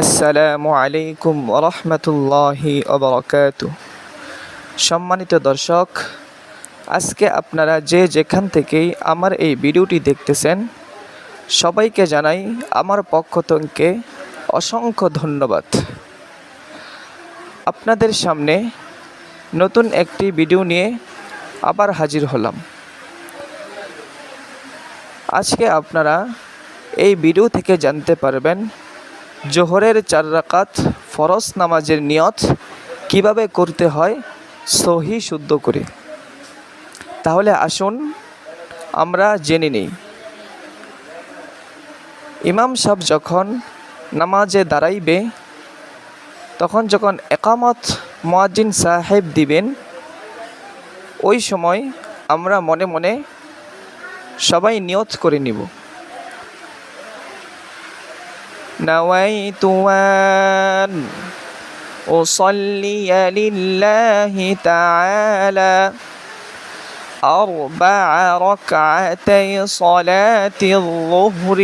আসসালামু আলাইকুম ওয়া রাহমাতুল্লাহি ওয়া বারাকাতুহু। সম্মানিত দর্শক, আজকে আপনারা যে যেখান থেকেই আমার এই ভিডিওটি দেখতেছেন, সবাইকে জানাই আমার পক্ষ থেকে অসংখ্য ধন্যবাদ। আপনাদের সামনে নতুন একটি ভিডিও নিয়ে আবার হাজির হলাম। আজকে আপনারা এই ভিডিও থেকে জানতে পারবেন জোহরের 4 রাকাত ফরজ নামাজের নিয়ত কিভাবে করতে হয় সহি শুদ্ধ করে। তাহলে আসুন আমরা জেনে নিই। ইমাম সাহেব যখন নামাজে দাঁড়াইবে, তখন যখন একামত মুয়াজ্জিন সাহেব দিবেন, ওই সময় আমরা মনে মনে সবাই নিয়ত করে নিব। نويت أن أصلي لله تعالى 4 ركعتي صلاة الظهر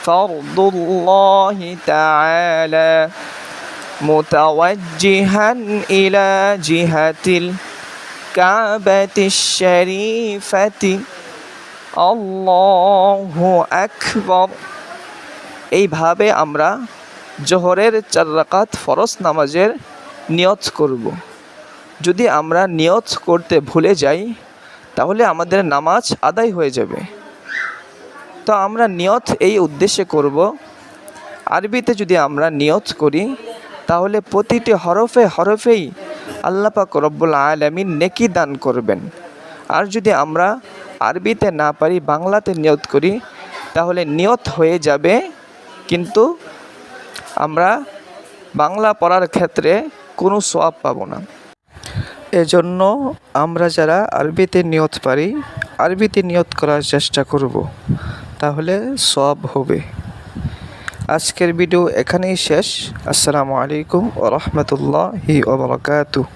فرض الله تعالى متوجها إلى جهة الكعبة الشريفة الله أكبر। এইভাবে আমরা জোহরের 4 রাকাত ফরজ নামাজের নিয়ত করব। যদি আমরা নিয়ত করতে ভুলে যাই, তাহলে আমাদের নামাজ আদায় হয়ে যাবে। তো আমরা নিয়ত এই উদ্দেশ্যে করব। আরবিতে যদি আমরা নিয়ত করি, তাহলে প্রতিটি হরফে হরফেই আল্লাহ পাক রব্বুল আলামিন নেকি দান করবেন। আর যদি আমরা আরবিতে না পারি, বাংলাতে নিয়ত করি, তাহলে নিয়ত হয়ে যাবে, কিন্তু আমরা বাংলা পড়ার ক্ষেত্রে কোনো সওয়াব পাবো না। এজন্য আমরা যারা আরবিতে নিয়ত পারি, আরবিতে নিয়ত করার চেষ্টা করব, তাহলে সওয়াব হবে। আজকের ভিডিও এখানেই শেষ। আসসালামু আলাইকুম ওয়া রাহমাতুল্লাহি ওয়া বারাকাতুহু।